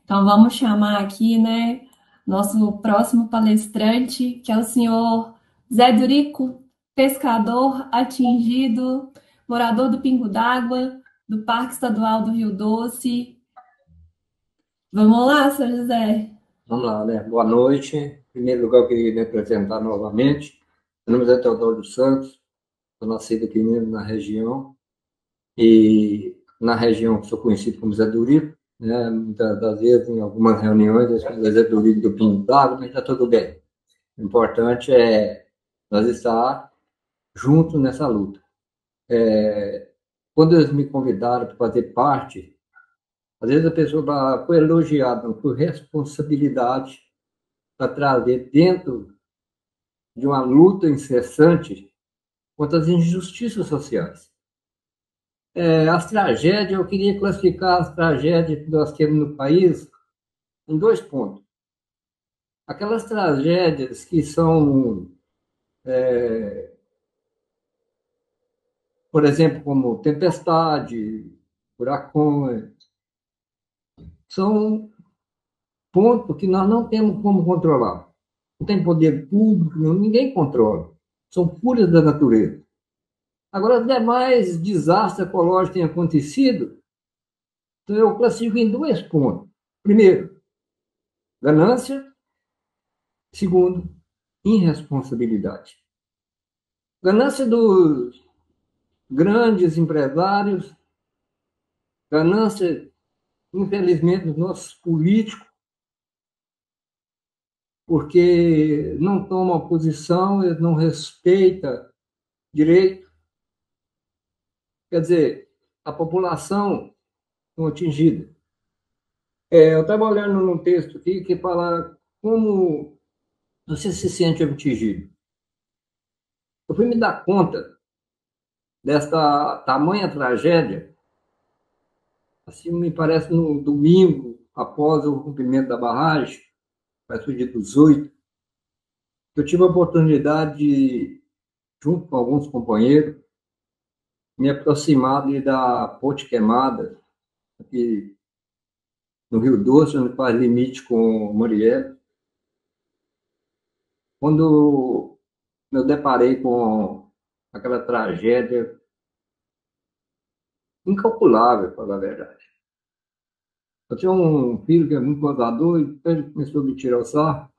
Então, vamos chamar aqui, né, nosso próximo palestrante, que é o senhor Zé Durico, pescador atingido, morador do Pingo d'Água, do Parque Estadual do Rio Doce. Vamos lá, senhor José? Vamos lá, né? Boa noite. Em primeiro lugar, eu queria me apresentar novamente. Meu nome é Teodoro dos Santos, sou nascido aqui mesmo na região, e na região sou conhecido como Zé Durico, né? Muitas das vezes, em algumas reuniões, eles falam Zé Durico do Pingo d'Água, mas está tudo bem. O importante é nós estar juntos nessa luta. Quando eles me convidaram para fazer parte, às vezes a pessoa foi elogiada por responsabilidade para trazer dentro de uma luta incessante contra as injustiças sociais. As tragédias, eu queria classificar as tragédias que nós temos no país em dois pontos. Aquelas tragédias que são, por exemplo, como tempestade, furacões, são pontos que nós não temos como controlar. Não tem poder público, ninguém controla. São fúrias da natureza. Agora, os demais desastres ecológicos que têm acontecido, então eu classifico em dois pontos. Primeiro, ganância. Segundo, irresponsabilidade. Ganância dos grandes empresários, ganância, infelizmente, dos nossos políticos, porque não tomam posição, eles não respeitam direito. Quer dizer, a população não atingida. Eu estava olhando num texto aqui que fala como você se sente atingido. Eu fui me dar conta desta tamanha tragédia, assim me parece no domingo, após o rompimento da barragem, parece o dia 18, eu tive a oportunidade de, junto com alguns companheiros, me aproximar ali da Ponte Queimada, aqui no Rio Doce, onde faz limite com Marielle. Quando eu deparei com aquela tragédia incalculável, para falar a verdade. Eu tinha um filho que é muito gozador, e ele começou a me tirar o sarro.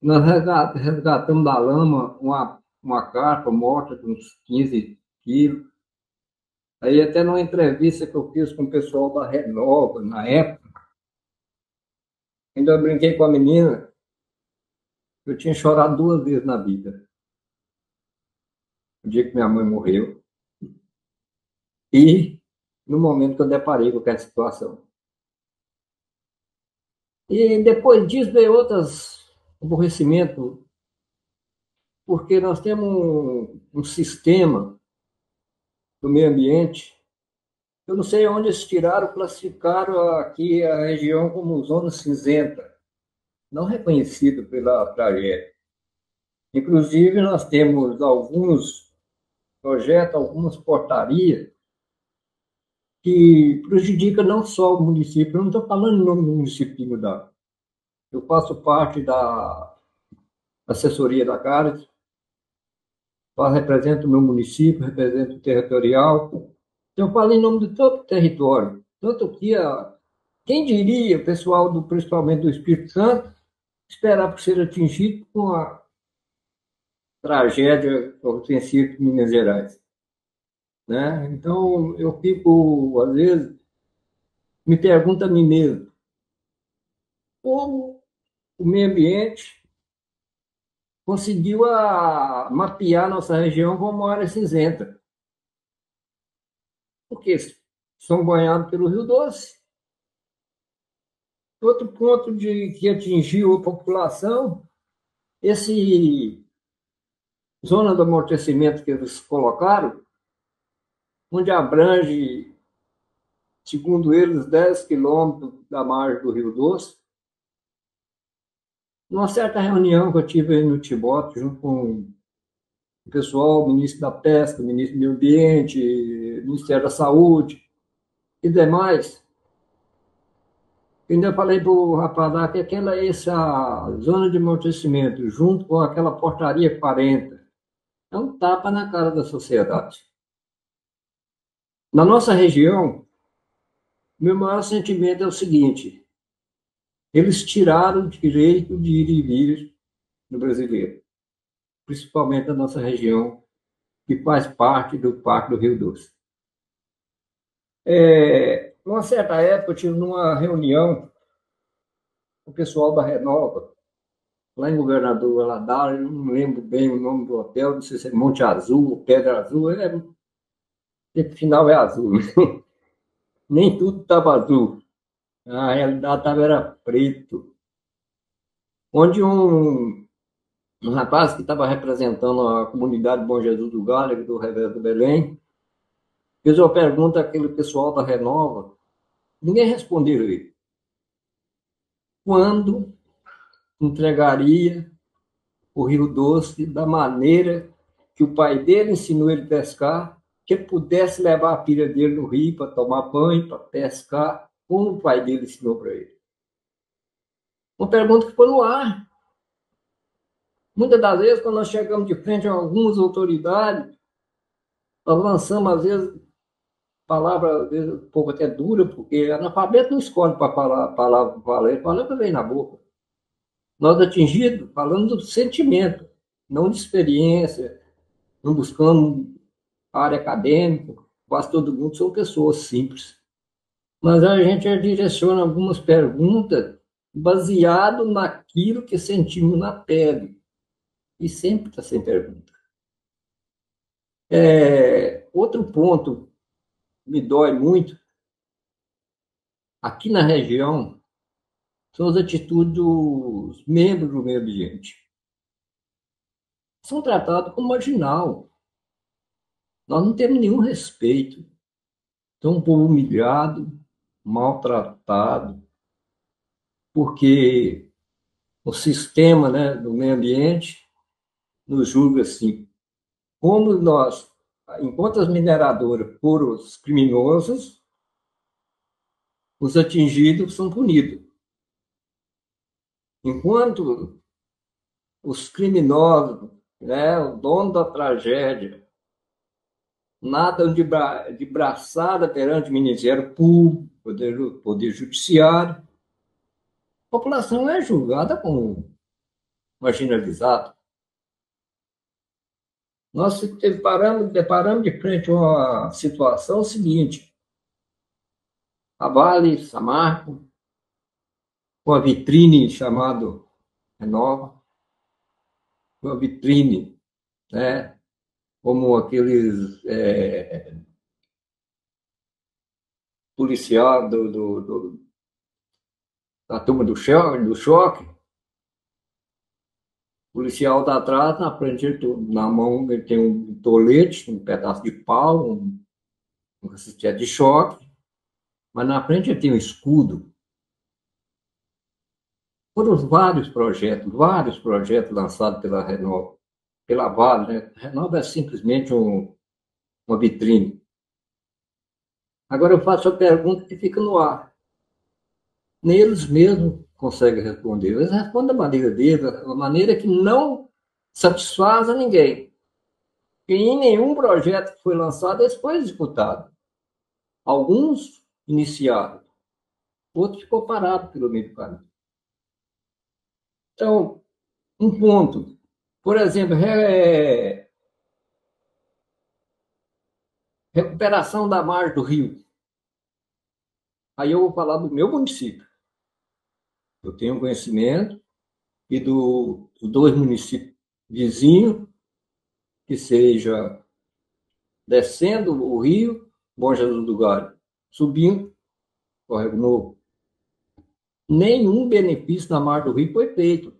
Nós resgatamos da lama uma carpa morta de uns 15 quilos. Aí até numa entrevista que eu fiz com o pessoal da Renova, na época, ainda brinquei com a menina, eu tinha chorado duas vezes na vida. O dia que minha mãe morreu e no momento que eu deparei com aquela situação. E depois disso veio outros aborrecimentos, porque nós temos um sistema do meio ambiente. Eu não sei onde eles tiraram, classificaram aqui a região como zona cinzenta, não reconhecido pela tragédia. Inclusive, nós temos alguns projetos, algumas portarias que prejudicam não só o município, eu não estou falando em nome do município de Mudar. Eu faço parte da assessoria da Cares, represento o meu município, represento o territorial. Então, eu falo em nome de todo o território. Tanto que, quem diria, o pessoal, principalmente do Espírito Santo, esperar ser atingido com a tragédia que aconteceu em Minas Gerais. Né? Então, eu fico, às vezes, me pergunto a mim mesmo, como o meio ambiente conseguiu mapear nossa região como uma área cinzenta? Porque são banhados pelo Rio Doce. Outro ponto que atingiu a população, esse zona do amortecimento que eles colocaram, onde abrange, segundo eles, 10 quilômetros da margem do Rio Doce. Numa certa reunião que eu tive aí no Tibote, junto com o pessoal, o ministro da Pesca, o ministro do Meio Ambiente, o Ministério da Saúde e demais, Eu ainda falei para o rapaz lá que essa zona de amortecimento, junto com aquela portaria 40, é um tapa na cara da sociedade. Na nossa região, meu maior sentimento é o seguinte: eles tiraram o direito de ir e vir do brasileiro, principalmente da nossa região, que faz parte do Parque do Rio Doce. Numa certa época, eu tive numa reunião com o pessoal da Renova, lá em Governador Valadares, eu não lembro bem o nome do hotel, não sei se é Monte Azul ou Pedra Azul, o final é azul, né? Nem tudo estava azul, a realidade estava era preto, onde um rapaz que estava representando a comunidade Bom Jesus do Galho, do Revés do Belém, fez uma pergunta àquele pessoal da Renova, ninguém respondeu ele. Quando entregaria o Rio Doce da maneira que o pai dele ensinou ele a pescar, que ele pudesse levar a filha dele no rio para tomar banho, para pescar, como o pai dele ensinou para ele? Uma pergunta que ficou no ar. Muitas das vezes, quando nós chegamos de frente a algumas autoridades, nós lançamos, às vezes, palavra, às vezes, um pouco até dura, porque analfabeto não escolhe para falar a palavra vem na boca. Nós atingidos, falando do sentimento, não de experiência, não buscamos área acadêmica, quase todo mundo são pessoas simples. Mas a gente direciona algumas perguntas baseado naquilo que sentimos na pele, e sempre está sem pergunta. Outro ponto me dói muito, aqui na região, são as atitudes dos membros do meio ambiente. São tratados como marginal. Nós não temos nenhum respeito. São um povo humilhado, maltratado, porque o sistema, né, do meio ambiente nos julga assim. Como nós, enquanto as mineradoras foram os criminosos, os atingidos são punidos. Enquanto os criminosos, né, o dono da tragédia, nadam de braçada perante o Ministério Público, Poder Judiciário, a população é julgada como marginalizada. Nós deparamos de frente a uma situação seguinte: a Vale, Samarco, uma vitrine chamada Renova, uma vitrine, né, como aqueles policiais da turma do choque. O policial está atrás, na frente, na mão ele tem um tolete, um pedaço de pau, um assistente de choque, mas na frente ele tem um escudo. Foram vários projetos lançados pela Renova, pela Vale, né? A Renova é simplesmente uma vitrine. Agora eu faço a pergunta que fica no ar. Nem eles mesmos conseguem responder. Eles respondem da maneira deles, da maneira que não satisfaz a ninguém. E em nenhum projeto que foi lançado, esse foi executado. Alguns iniciaram, outros ficou parado pelo meio do caminho. Então, um ponto. Por exemplo, recuperação da margem do rio. Aí eu vou falar do meu município. Eu tenho conhecimento e dos dois municípios vizinhos, que seja descendo o rio, Bom Jesus do Galho, subindo, Córrego Novo. Nenhum benefício na margem do rio foi feito.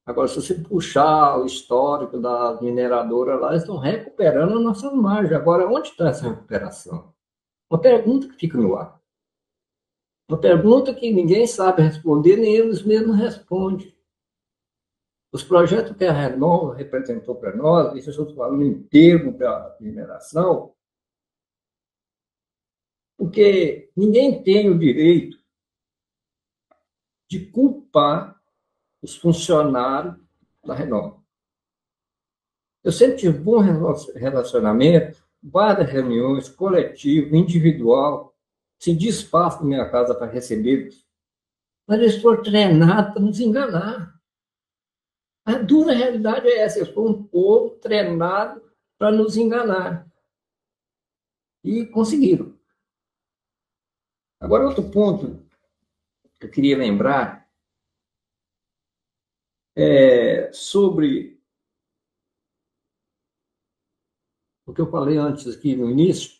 Agora, se você puxar o histórico das mineradoras lá, eles estão recuperando a nossa margem. Agora, onde está essa recuperação? Uma pergunta que fica no ar. Uma pergunta que ninguém sabe responder, nem eles mesmos respondem. Os projetos que a Renova representou para nós, isso eu estou falando em termos da mineração, porque ninguém tem o direito de culpar os funcionários da Renova. Eu sempre tive bom relacionamento, várias reuniões, coletivo, individual, se despacho na minha casa para recebê-los. Mas eles foram treinados para nos enganar. A dura realidade é essa, eles foram um povo treinado para nos enganar. E conseguiram. Agora, outro ponto que eu queria lembrar é sobre o que eu falei antes aqui no início.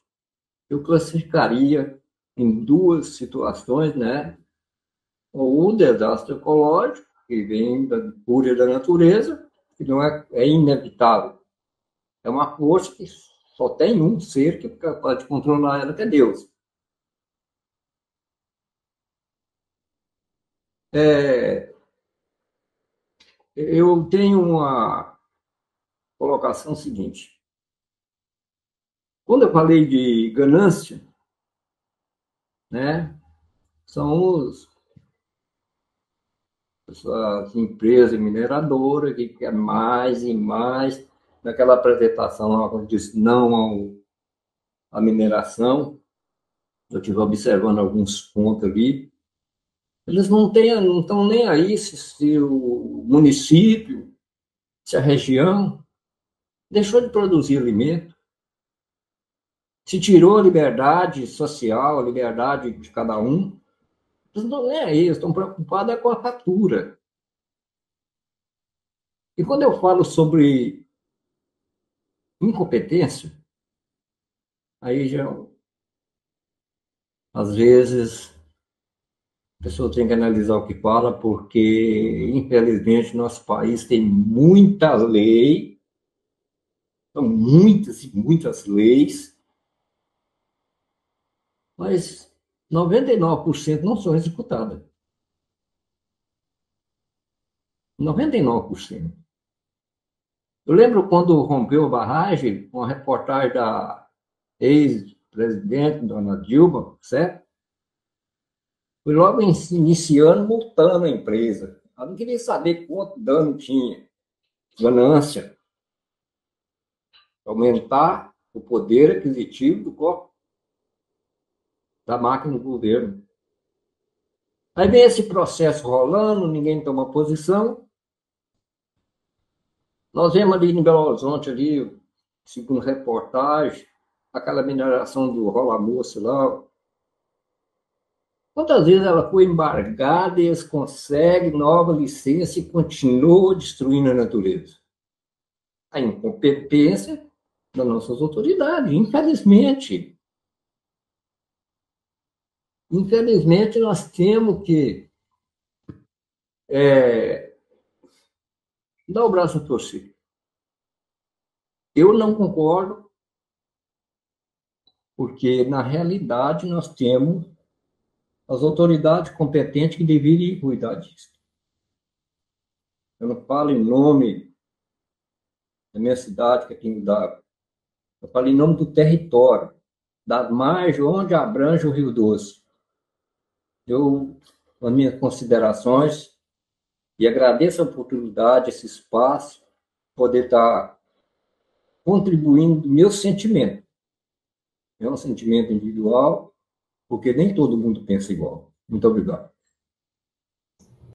Eu classificaria em duas situações, né? Ou o desastre ecológico, que vem da fúria da natureza, que não é inevitável. É uma força que só tem um ser que é capaz de controlar ela, que é Deus. Eu tenho uma colocação seguinte. Quando eu falei de ganância, né, são as empresas mineradoras que querem mais e mais. Naquela apresentação, quando disse não à mineração, eu estive observando alguns pontos ali. Eles não estão nem aí se o município, se a região deixou de produzir alimento, se tirou a liberdade social, a liberdade de cada um. Eles não estão nem aí, eles estão preocupados com a fatura. E quando eu falo sobre incompetência, aí já, às vezes, a pessoa tem que analisar o que fala, porque, infelizmente, nosso país tem muita lei, são muitas e muitas leis, mas 99% não são executadas. 99%. Eu lembro quando rompeu a barragem, uma reportagem da ex-presidente, dona Dilma, certo? Foi logo iniciando, multando a empresa. Ela não queria saber quanto dano tinha, ganância, aumentar o poder aquisitivo do corpo, da máquina do governo. Aí vem esse processo rolando, ninguém toma posição. Nós vemos ali em Belo Horizonte, ali, segundo reportagem, aquela mineração do Rola Moça lá. Quantas vezes ela foi embargada e eles conseguem nova licença e continuam destruindo a natureza? A incompetência das nossas autoridades, infelizmente. Infelizmente, nós temos que dar o braço a torcer. Eu não concordo, porque, na realidade, nós temos as autoridades competentes que deveriam cuidar disso. Eu não falo em nome da minha cidade, que é Pindamonhangaba. Eu falo em nome do território, da margem onde abrange o Rio Doce. Eu, as minhas considerações, e agradeço a oportunidade, esse espaço, poder estar contribuindo do meu sentimento. É um sentimento individual, porque nem todo mundo pensa igual. Muito obrigado.